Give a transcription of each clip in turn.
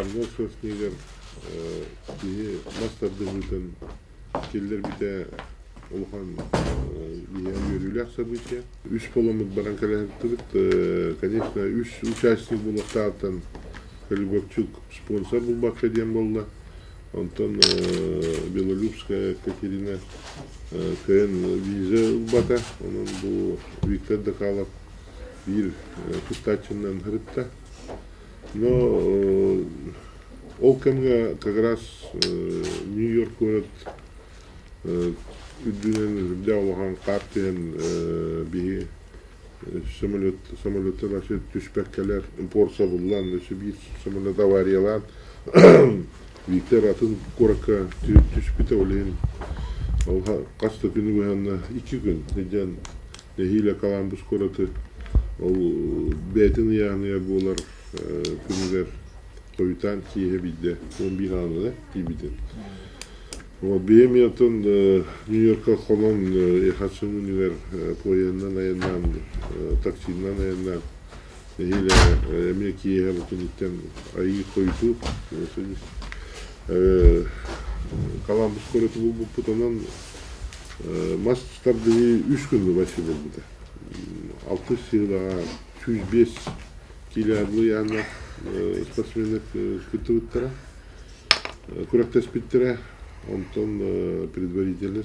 Арнол Шварценеггер мастардығытын келдер біте олған үйрілер события. Үш поломыд баранкаларыптырыт. Конечно, үш участник болықтағыттан Калибокчук спонсор бұл бақша дем болды. Антон Белолюбская Катерина КН виза бата. Onun bu Викторда қалап bir кустачыннан ғырытта. Но Олкамга как раз Нью-Йорк город үддүнен жүрдәулған қартен бігі самолеттен ашы түшпәккелер импорса бұллан, бір самолет авариялан Виктор атын қораққа түшпіті олейін. Қасты күні көйінна 2 күн. Неден нехиле каламбыз қораты ол бәтін яғыны болар күнігер қойытан кейе бейді. 11 аңы кейбейден. Бейеметін Нью-Йоркқа қолын ехатсын үнігер пояннан айыннан, таксиннан айыннан нехиле әме кейе бұтынеттен айы қойыту. Каламбыз қораты бұл бұтынан мастарды 3 күнді басы бұл бұда. 6 сыйлаға 105 килиадлы яғына спортсменік күтті бұттыра, күрәктес біттіра, онтон предварительный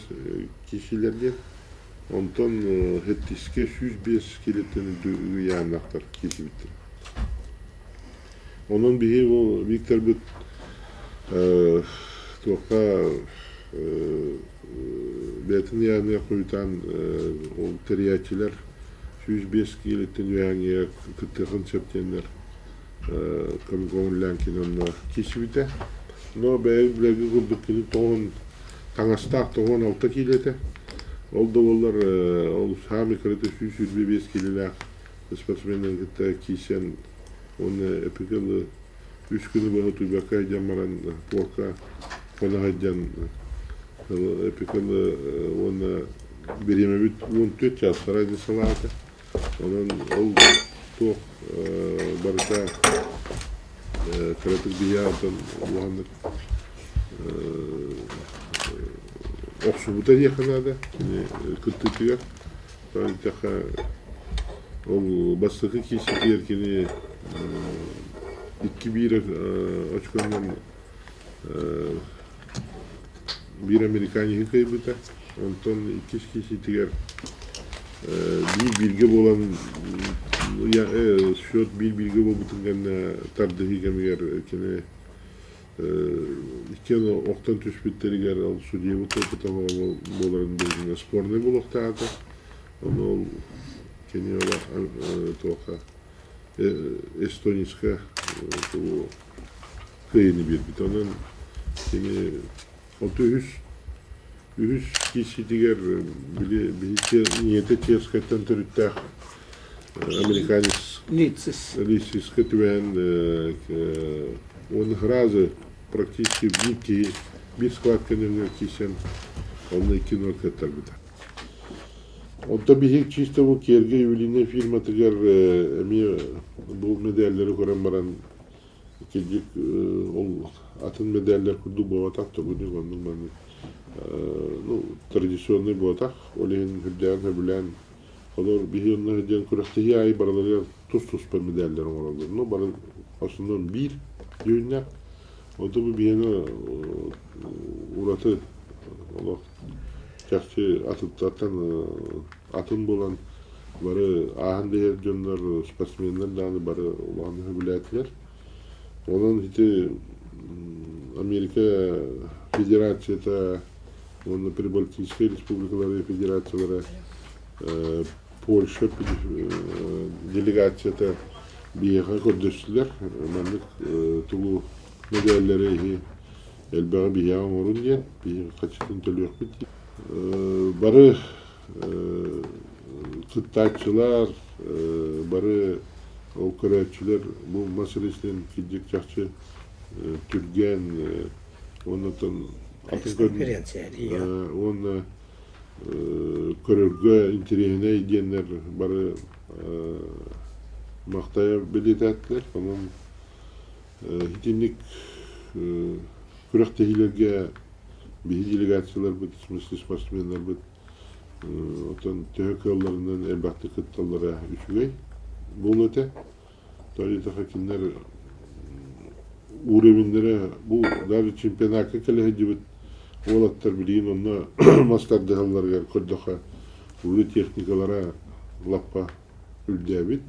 кешелерден, онтон хеттіске 105 келеттені яғынақтар кеші біттіра. Onun бігі бұл Виктор бұт тоққа бәтін яғына қойытан ол тәриятчілер 105 келеттен яғына күттіғын септенлер көңіллән кенонна кеші біті. Но бәйі біләгі күрдік кені тоғын таңастақ тоғын 6 келеті. Ол да олар ол сами кіріті 125 келеләқ спортсменнен күтті кейсен оны әпікілі 3 күні бұғы тұйбаққа jammaran порқа қонағайдан әпікілі оны береме бүт 14 жас сарайды салаты. Onun ol toq barıta karatık biyatın ulandık oqsubuta yakınada kıttıkıya taqa ol bastıqı kesiti erkeni 2-1 açıklandan bir Amerikanı kaybıta ondan 2 kesitiger bir bilgi olan şöyle bir bilgi bulutun gene tardığı kemiğer kene ikene oktan tüşbitleri ger al sudiye bu topu tamam boların bezine spor ne bulukta ata onu kene ola toka Estoniska bu kıyını bir bitonan kene otobüs Üç kişi diğer bir niyete tezketten türütte Amerikanis лицис ketüven onun hrazı практически bir skladkanın kişen onun 2 nol katar bir de. Onda bir hiç çiğste bu kerge üline firma tıgar bu medalleri koran gelecek atın medaller kurdu bu atak da bu ne onun традиционный ботах, олеген хүрдән хөбүлән, олар бихионна хүрдән күрәхтәһи ай баралар тус по медальләр оралды. Но бары асыннан бир юнна, ода бу бихена ураты Аллах чакчы атыттан атын болан бары аһан дәр жоннар спортсменнәр даны бары уланы хөбүләтләр. Онан хите Америка Федерацияда он Прибалтийская республикалары федерациялары Польша делегацияда бияға көрдөстүлөр. Мандык тулу медальлери элбага бияга орун ден, бияга качтын төлөк бит. Бары кыттачылар, бары окурачылар бу маселесинен кидик жакчы түрген онотон конференция. Он көрөргө интерегине иденler бары мактая билететтер. Onun Хитинник күрәктәһиләргә бии делегациялар бит, смысле спортсменнар бит. Отон тәһәккәлләреннән әлбәттә кытталлара үсүгәй. Бу өтә. Тарихта хакимнәр уровеньләре бу даже чемпионатка килә дип олаттар билин онны мастер дәһәлләргә коддыха. Улы техникалара лаппа үлдәбит.